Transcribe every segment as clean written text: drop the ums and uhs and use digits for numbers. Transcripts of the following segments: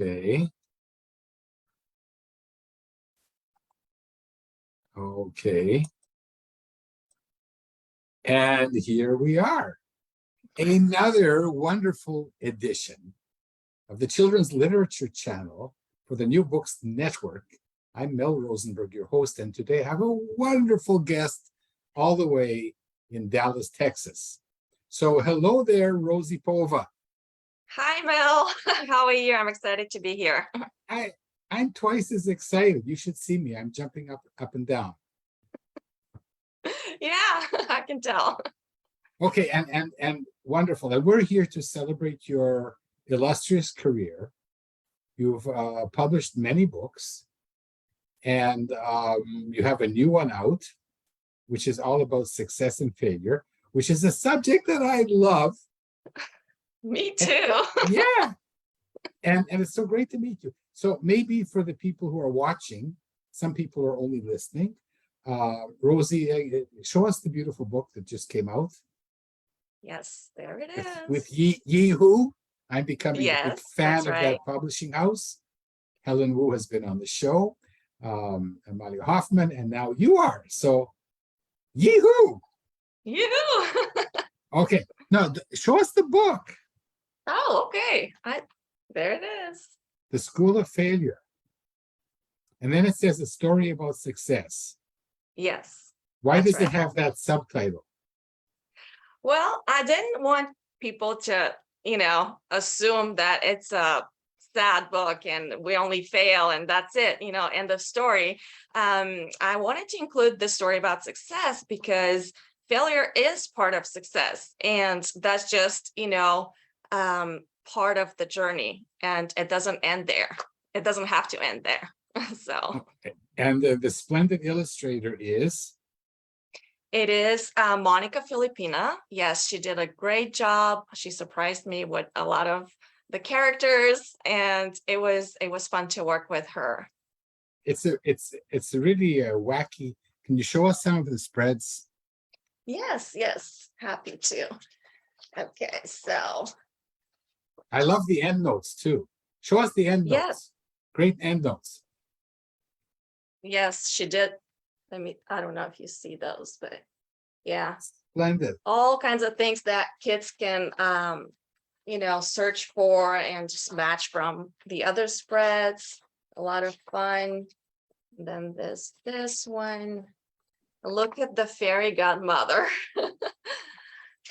Okay. Okay. And here we are. Another wonderful edition of the Children's Literature Channel for the New Books Network. I'm Mel Rosenberg, your host, and today I have a wonderful guest all the way in Dallas, Texas. So hello there, Rosie Pova. Hi, Mel. How are you? I'm excited to be here. I'm twice as excited. You should see me. I'm jumping up and down. Yeah, I can tell. Okay, and wonderful. And we're here to celebrate your illustrious career. You've published many books, and you have a new one out, which is all about success and failure, which is a subject that I love. Me too. Yeah, and it's so great to meet you. So maybe for the people who are watching, some people are only listening. Rosie, show us the beautiful book that just came out. Yes, there it is. With Ye Who. I'm becoming a big fan of right. that publishing house. Helen Wu has been on the show, Amalia Hoffman, and now you are. So, Ye Who. You. Okay, now show us the book. Oh, okay. There it is. The School of Failure. And then it says a story about success. Yes. Why does it have that subtitle? Well, I didn't want people to, assume that it's a sad book and we only fail and that's it, end of story. I wanted to include the story about success because failure is part of success. And that's just, part of the journey. And it doesn't end there. It doesn't have to end there. So. Okay. And the splendid illustrator is? It is Monica Filipina. Yes, she did a great job. She surprised me with a lot of the characters, and it was fun to work with her. It's really wacky. Can you show us some of the spreads? Yes, happy to. Okay, so I love the end notes too. Show us the end notes. Yes. Great end notes. Yes, she did. I don't know if you see those, but yeah. Splendid. All kinds of things that kids can, search for and just match from the other spreads. A lot of fun. And then this one. Look at the fairy godmother.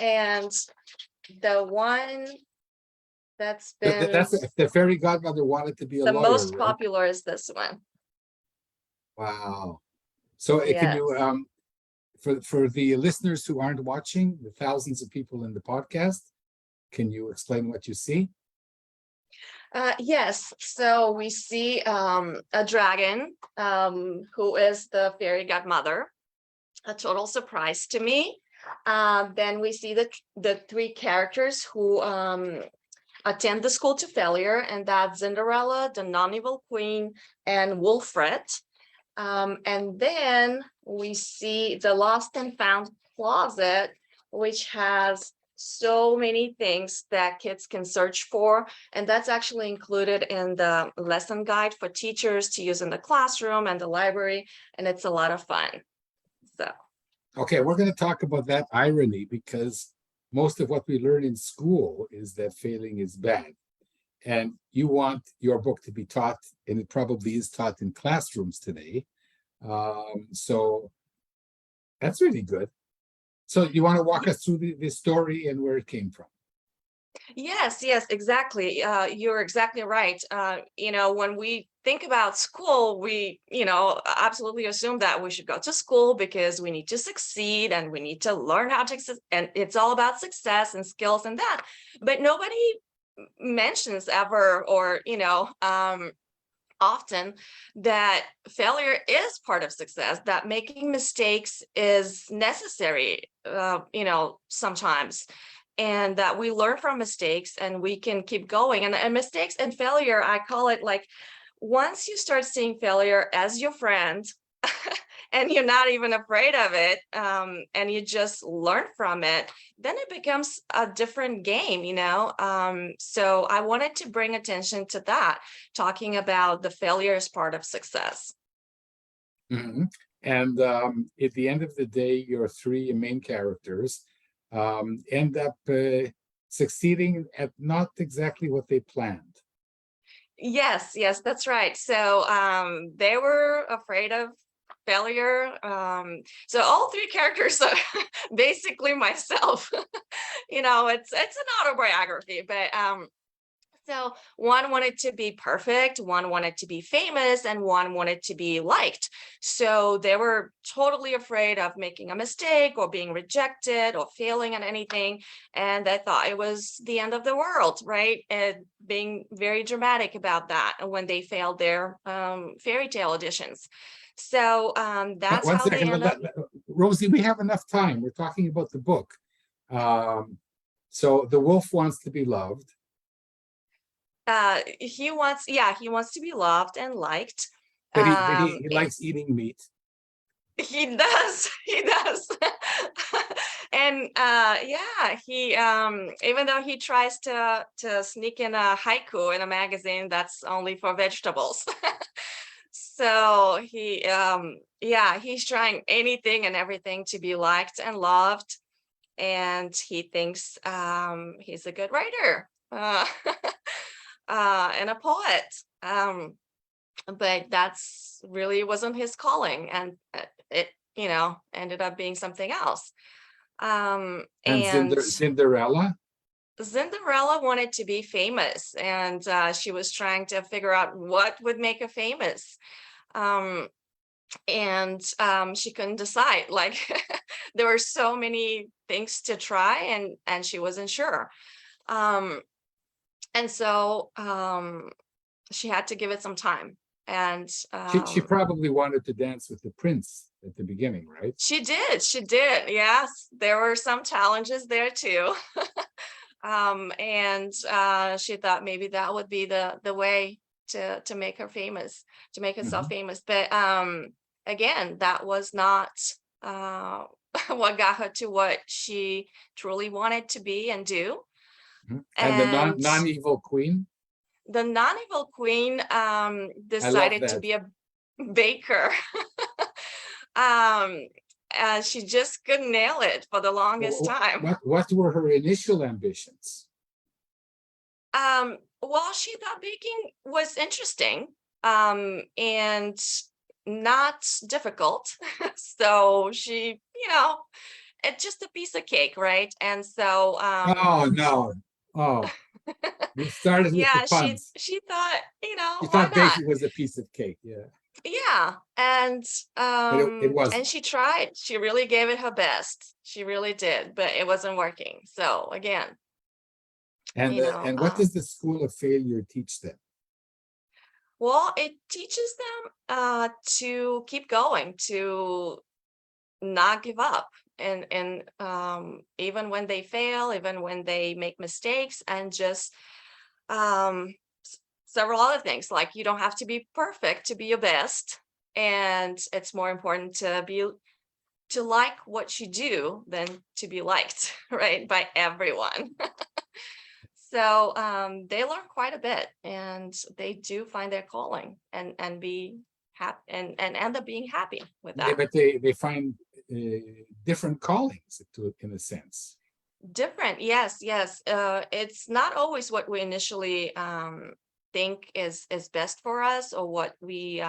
And the one that's been the fairy godmother wanted to be a lawyer. The most popular is this one. Wow. So can you, for the listeners who aren't watching, the thousands of people in the podcast, can you explain what you see? Yes. So we see a dragon who is the fairy godmother. A total surprise to me. Then we see the three characters who attend the school to failure, and that's Cinderella, the non-evil queen, and Wilfred. And then we see the lost and found closet, which has so many things that kids can search for. And that's actually included in the lesson guide for teachers to use in the classroom and the library. And it's a lot of fun. So. Okay, we're going to talk about that irony because most of what we learn in school is that failing is bad. And you want your book to be taught, and it probably is taught in classrooms today. So that's really good. So you want to walk us through the story and where it came from? Yes, exactly. You're exactly right. When we think about school, we, absolutely assume that we should go to school because we need to succeed and we need to learn how to succeed. And it's all about success and skills and that. But nobody mentions ever or, often that failure is part of success, that making mistakes is necessary, sometimes. And that we learn from mistakes and we can keep going. And mistakes and failure, I call it like, once you start seeing failure as your friend and you're not even afraid of it, and you just learn from it, then it becomes a different game, so I wanted to bring attention to that, talking about the failure as part of success. Mhm. And at the end of the day, your three main characters end up succeeding at not exactly what they planned. Yes, yes, that's right. So they were afraid of failure. So all three characters are basically myself. It's an autobiography, but so one wanted to be perfect, one wanted to be famous, and one wanted to be liked. So they were totally afraid of making a mistake or being rejected or failing at anything. And they thought it was the end of the world, right? And being very dramatic about that when they failed their fairy tale auditions. So that's One how they second, end up. Rosie, we have enough time. We're talking about the book. So the wolf wants to be loved. He wants to be loved and liked. But he likes eating meat. He does. He does. And he even though he tries to sneak in a haiku in a magazine that's only for vegetables. So he's trying anything and everything to be liked and loved, and he thinks he's a good writer, and a poet. But that's really wasn't his calling, and it ended up being something else. And And Cinderella. Cinderella wanted to be famous, and she was trying to figure out what would make her famous. um and she couldn't decide, like there were so many things to try, and she wasn't sure. And so she had to give it some time. And She probably wanted to dance with the prince at the beginning, right? she did, yes, there were some challenges there too. And she thought maybe that would be the way to make her famous, to make herself famous. But again, that was not what got her to what she truly wanted to be and do. And the And non-evil queen. the non-evil queen I love decided to that. be a baker. um she just couldn't nail it for the longest time. What were her initial ambitions? Well, she thought baking was interesting, and not difficult. So she, it's just a piece of cake, right? And so Oh no! Oh, we started with the yeah, she puns. she thought, You why thought not? baking was a piece of cake, yeah, Yeah. And but it wasn't. she tried. She really gave it her best. She really did, but it wasn't working. So again, And what does the school of failure teach them? well, it teaches them to keep going, to not give up, and even when they fail, even when they make mistakes, and just um several other things, like you don't have to be perfect to be your best, and it's more important to like what you do than to be liked right, by everyone. So they learn quite a bit, and they do find their calling, and be happy, and end up being happy with that. But they find different callings, in a sense. Different, yes, yes. It's not always what we initially think is best for us, or what we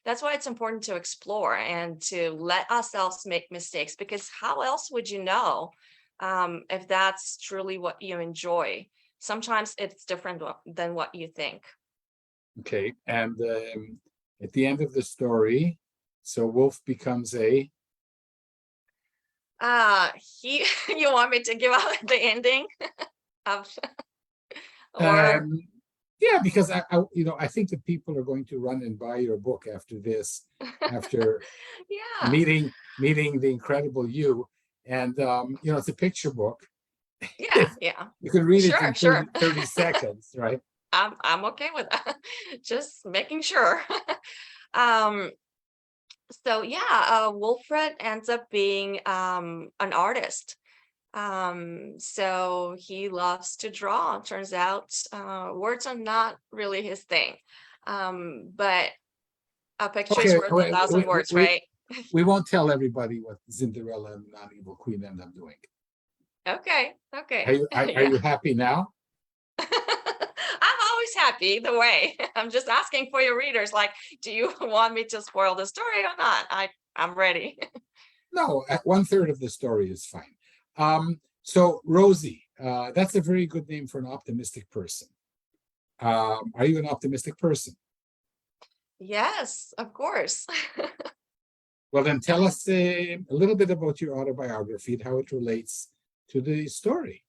that's why it's important to explore and to let ourselves make mistakes, because how else would you know if that's truly what you enjoy? Sometimes it's different than what you think. Okay, and at the end of the story, so Wolf becomes a. He you want me to give out the ending of or Um, yeah, because I think that people are going to run and buy your book after this, after yeah, meeting the incredible you, and it's a picture book. yeah, You can read it sure, in sure. 30 seconds, right? I'm okay with that. Just making sure. um So yeah, Wilfred ends up being an artist. So he loves to draw. Turns out words are not really his thing. But a picture is Okay, worth a thousand words, right? we won't tell everybody what Cinderella and non-evil queen end up doing. Okay, Are okay. you are Yeah. you happy now? I'm always happy either way. I'm just asking for your readers, like, do you want me to spoil the story or not? I'm ready. No, at 1/3 of the story is fine. So Rosie, that's a very good name for an optimistic person. Are you an optimistic person? Yes, of course. Well, then tell us a little bit about your autobiography and how it relates to the story.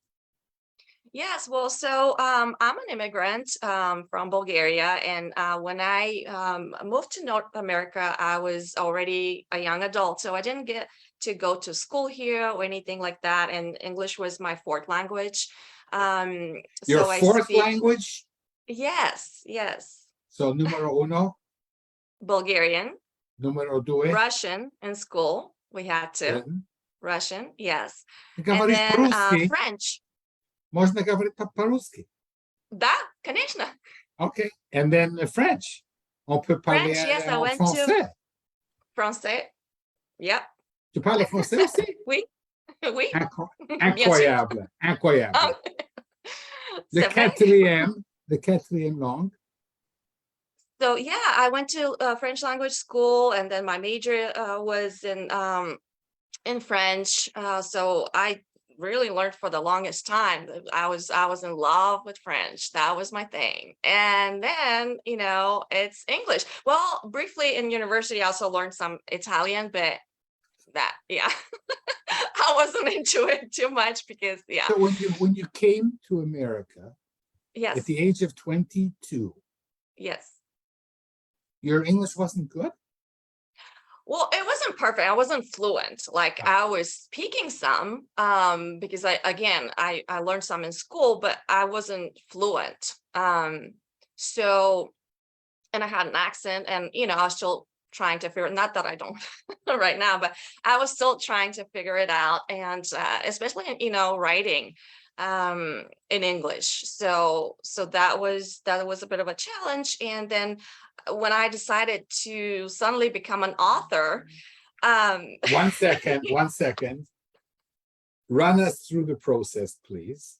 Yes, well, so I'm an immigrant from Bulgaria, and when I moved to North America, I was already a young adult, so I didn't get to go to school here or anything like that, and English was my fourth language. Your So I fourth speak, language, yes, yes, so numero uno, Bulgarian, numero due, Russian in school, we had to, then Russian, yes, and говоришь then по-русски, French, можно говорить по-русски. да, конечно, Okay, and then French. On peut parler French, yes, I en went to français. Français, yep. Tu parles français aussi? Oui, oui, bien sûr. Incroyable, Ah, incroyable. c'est vrai. Le quatrième langue. So yeah, I went to French language school, and then my major was in French. So I really learned for the longest time. I was in love with French. That was my thing. And then, it's English. Well, briefly in university, I also learned some Italian, but that, yeah, I wasn't into it too much because, yeah, So when you came to America at yes, the age of 22, yes. your English wasn't good? Well, it wasn't perfect. I wasn't fluent. Like Ah, I was speaking some, because I learned some in school, but I wasn't fluent. So and I had an accent, and I was still trying to figure, not that I don't right now, but I was still trying to figure it out, and especially in, writing in English. So that was a bit of a challenge. And then when I decided to suddenly become an author, um 1 second, 1 second. Run us through the process, please.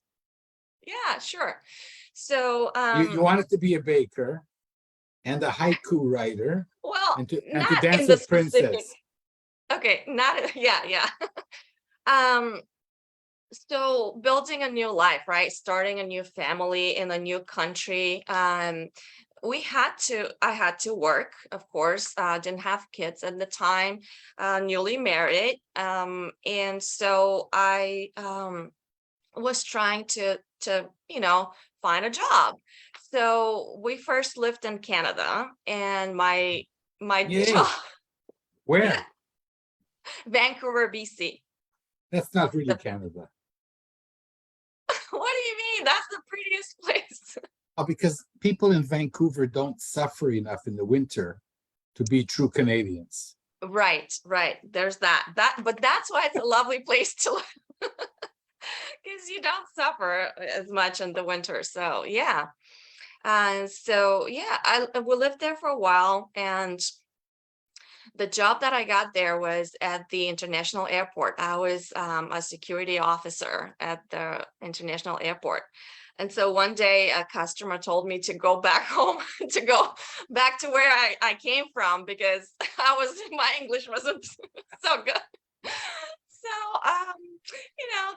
yeah, sure. So You wanted to be a baker and a haiku writer well, and to not dance in the with specific. princess. Okay, not yeah, yeah. um so building a new life, right, starting a new family in a new country. I had to work, of course. Didn't have kids at the time, newly married. And so I was trying to find a job. So we first lived in Canada, and my job, Yay. yeah, Where? Vancouver, BC. That's not really The Canada. What do you mean? That's the prettiest place. Oh, because people in Vancouver don't suffer enough in the winter to be true Canadians. Right, right. There's but that's why it's a lovely place to live, because you don't suffer as much in the winter. So yeah. So yeah, we lived there for a while, and the job that I got there was at the international airport. I was a security officer at the international airport. And so one day a customer told me to go back home, to go back to where I came from, because my English wasn't so good. So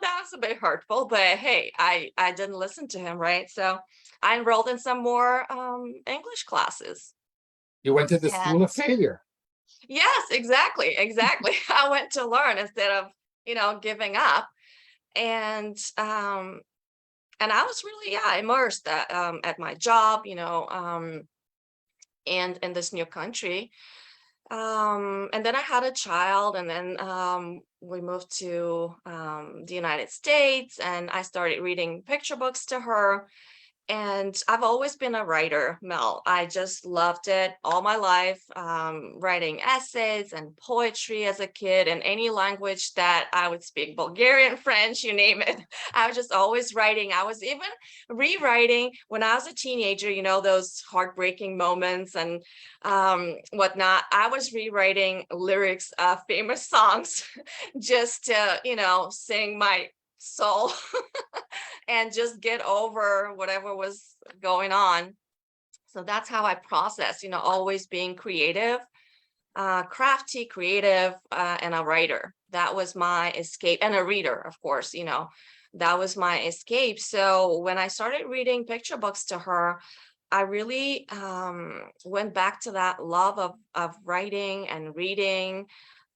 that was a bit hurtful, but hey, I didn't listen to him, right? So I enrolled in some more English classes. You went to the school And of failure. yes, exactly, exactly. I went to learn instead of, giving up. And and I was really, yeah, immersed at my job, and in this new country. And then I had a child, and then we moved to the United States, and I started reading picture books to her. And I've always been a writer, Mel. I just loved it all my life, writing essays and poetry as a kid in any language that I would speak, Bulgarian, French, you name it. I was just always writing. I was even rewriting when I was a teenager, those heartbreaking moments and whatnot. I was rewriting lyrics of famous songs just to, sing my soul and just get over whatever was going on. So that's how I process, always being creative, crafty, creative, and a writer. That was my escape, and a reader, of course, that was my escape. So when I started reading picture books to her, I really went back to that love of writing and reading.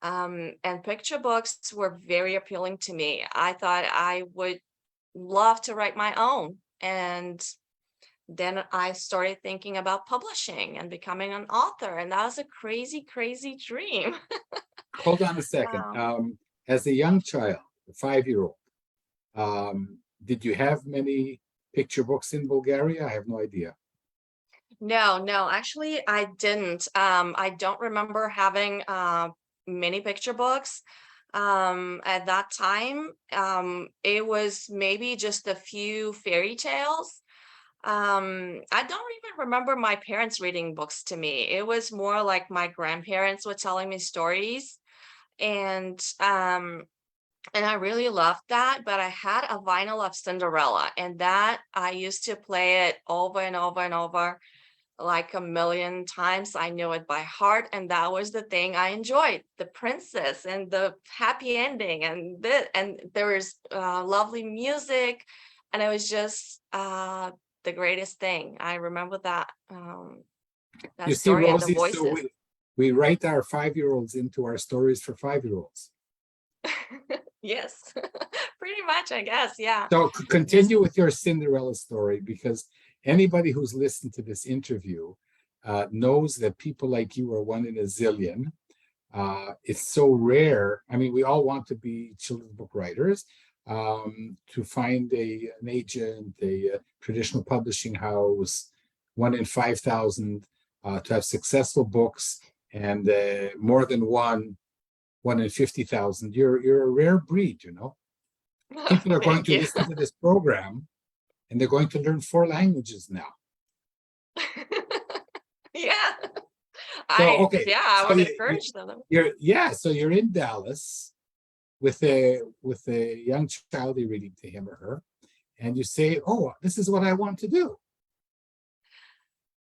And picture books were very appealing to me. I thought I would love to write my own. And then I started thinking about publishing and becoming an author. And that was a crazy, crazy dream. Hold on a second. Um, As a young child, a 5-year-old, did you have many picture books in Bulgaria? I have no idea. no, actually, I didn't. I don't remember having many picture books. At that time, it was maybe just a few fairy tales. I don't even remember my parents reading books to me. It was more like my grandparents were telling me stories, and I really loved that. But I had a vinyl of Cinderella, and that I used to play it over and over and over like a million times. I knew it by heart, and that was the thing I enjoyed: the princess and the happy ending, and there was lovely music, and it was just the greatest thing. I remember that You see, story and the Rosie, so voices. we write our 5-year-olds into our stories for 5-year-olds. Yes, pretty much, I guess. Yeah, So just continue with your Cinderella story, because anybody who's listened to this interview knows that people like you are one in a zillion. It's so rare. I mean, we all want to be children's book writers. To find an agent, a traditional publishing house, 1 in 5,000, to have successful books, and more than one in 50,000. You're a rare breed, People are going thank to you. listen to this program, and they're going to learn 4 languages now. Yeah, So okay, I so would encourage them. so you're in Dallas with a young child, you're reading to him or her, and you say, "Oh, this is what I want to do."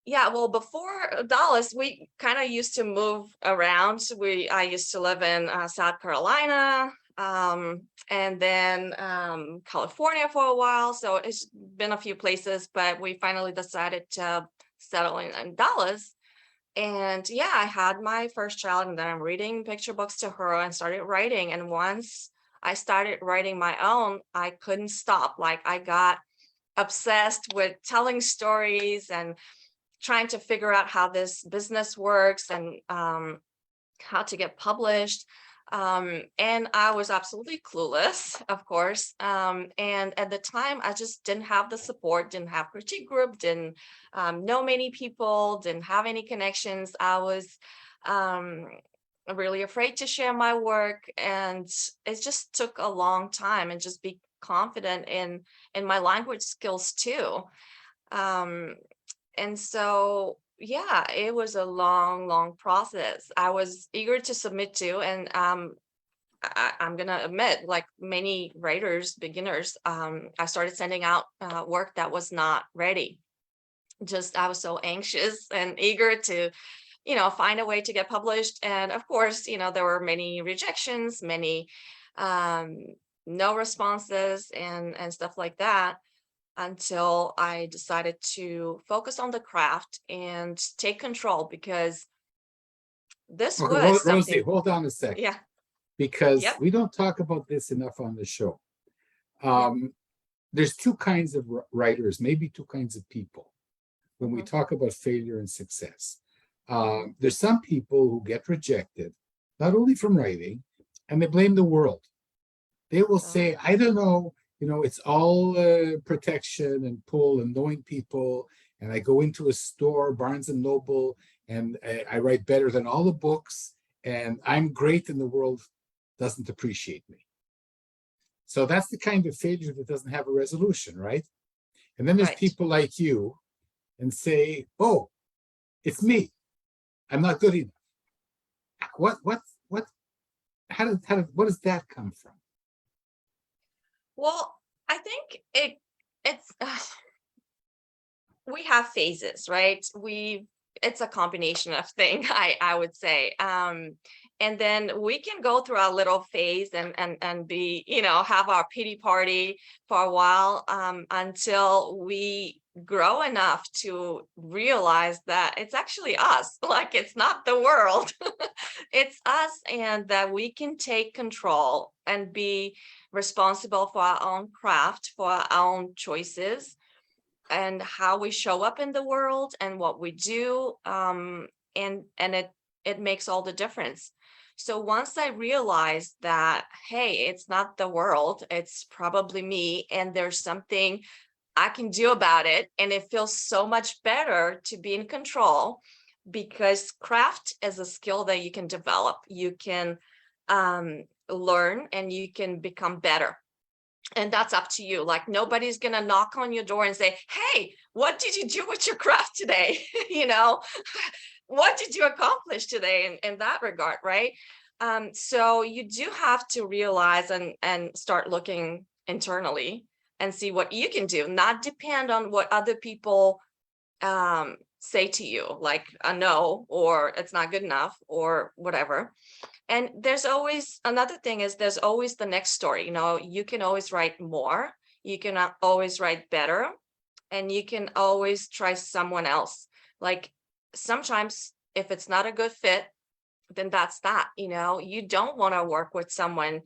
Yeah, well, before Dallas, we kind of used to move around. I used to live in South Carolina, and then California for a while. So it's been a few places, but we finally decided to settle in Dallas. And yeah, I had my first child, and then I'm reading picture books to her and started writing. And once I started writing my own, I couldn't stop. Like, I got obsessed with telling stories and trying to figure out how this business works, and how to get published. And I was absolutely clueless, of course. And at the time, I just didn't have the support, didn't have critique group, didn't know many people, didn't have any connections. I was um, really afraid to share my work, and it just took a long time, and just be confident in my language skills too. Um, and so, yeah, it was a long, long process. I was eager to submit to, and I'm gonna admit, like many writers, beginners, I started sending out work that was not ready. Just I was so anxious and eager to, find a way to get published. And of course, there were many rejections, many um, no responses, and stuff like that, until I decided to focus on the craft and take control, because this Okay, was Rosie, something. hold on a second, Yeah. because Yep. we don't talk about this enough on the show. Yep. There's 2 kinds of writers, maybe 2 kinds of people when we Hmm. talk about failure and success. Hmm. There's some people who get rejected, not only from writing, and they blame the world. They will Oh. say, I don't know, it's all protection and pull and knowing people. And I go into a store, Barnes and Noble, and I write better than all the books, and I'm great, and the world doesn't appreciate me. So that's the kind of failure that doesn't have a resolution, right? And then there's Right. people like you and say, oh, it's me. I'm not good enough. What, what does that come from? Well, I think it's we have phases, right? It's a combination of thing, I would say. And then we can go through our little phase and be, have our pity party for a while, until we grow enough to realize that it's actually us, like it's not the world. It's us, and that we can take control and be responsible for our own craft, for our own choices, and how we show up in the world and what we do, and it makes all the difference. So once I realized that, hey, it's not the world, it's probably me, and there's something I can do about it, and it feels so much better to be in control, because craft is a skill that you can develop, you can learn, and you can become better. And that's up to you. Like, nobody's going to knock on your door and say, hey, what did you do with your craft today? What did you accomplish today in that regard, right? So you do have to realize and start looking internally and see what you can do, not depend on what other people say to you, like a no, or it's not good enough, or whatever. And there's always another thing, is there's always the next story. You can always write more, you can always write better, and you can always try someone else. Like, sometimes if it's not a good fit, then that's that. You don't want to work with someone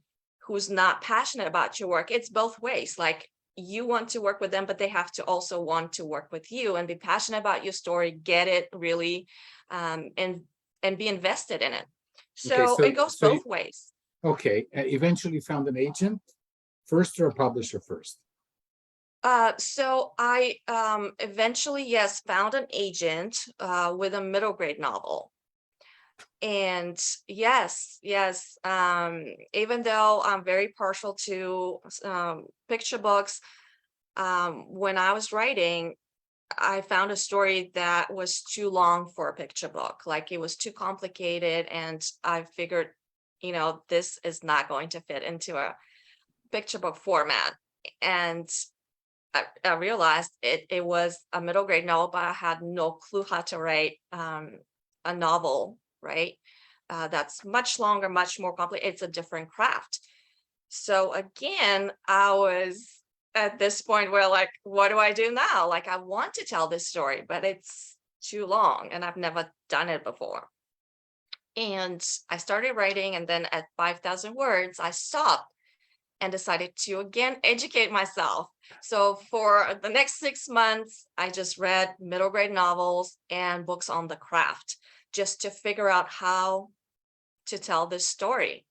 who's not passionate about your work. It's both ways. Like, you want to work with them, but they have to also want to work with you and be passionate about your story, get it really, and be invested in it. Okay, So it goes both ways. okay, eventually found an agent first or a publisher first? So I eventually, yes, found an agent with a middle grade novel. And yes, even though I'm very partial to picture books, when I was writing, I found a story that was too long for a picture book. Like, it was too complicated, and I figured, this is not going to fit into a picture book format. And I realized it was a middle grade novel, but I had no clue how to write a novel, right? That's much longer, much more complicated. It's a different craft. So again, I was at this point where, like, what do I do now? Like, I want to tell this story, but it's too long, and I've never done it before. And I started writing, and then at 5,000 words, I stopped and decided to again educate myself. So for the next 6 months, I just read middle grade novels and books on the craft, just to figure out how to tell this story.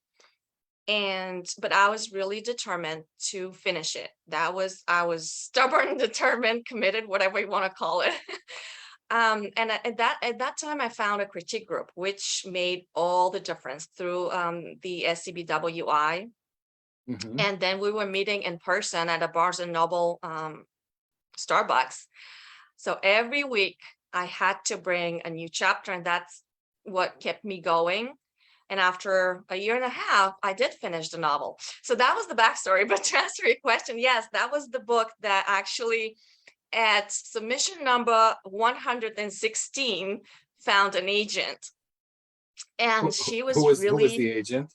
But I was really determined to finish it. I was stubborn, determined, committed, whatever you want to call it. And at that time, I found a critique group, which made all the difference, through the SCBWI. Mhm. And then we were meeting in person at a Barnes and Noble Starbucks. So every week I had to bring a new chapter, and that's what kept me going. And after a year and a half, I did finish the novel. So that was the backstory. But to answer your question, yes, that was the book that actually, at submission number 116, found an agent. And she was Who was the really, agent?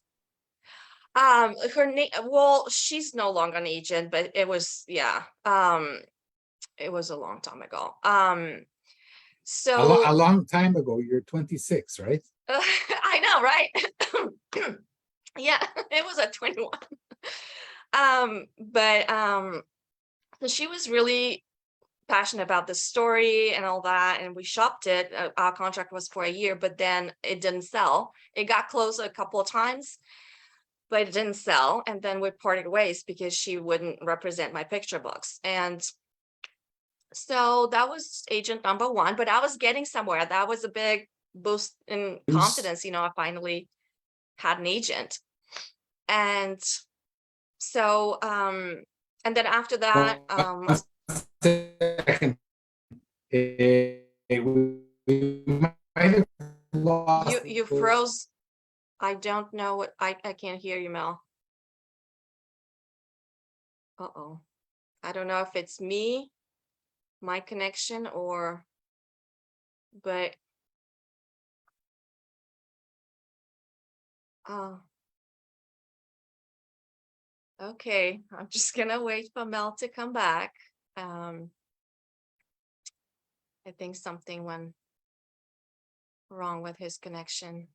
her name, well, she's no longer an agent, but it was, yeah, it was a long time ago. A So long time ago. You're 26, right? I know, right? Yeah, it was at 21. But so she was really passionate about the story and all that, and we shopped it. Our contract was for a year, but then it didn't sell. It got closed a couple of times. but it didn't sell. And then we parted ways because she wouldn't represent my picture books. And so that was agent number one, but I was getting somewhere. That was a big boost in confidence. You know, I finally had an agent. And so, and then after that, Second, we might have lost. you froze. I don't know what I can't hear you, Mel. Uh-oh. I don't know if it's me, my connection, or, but oh, okay. I'm just gonna wait for Mel to come back. I think something went wrong with his connection.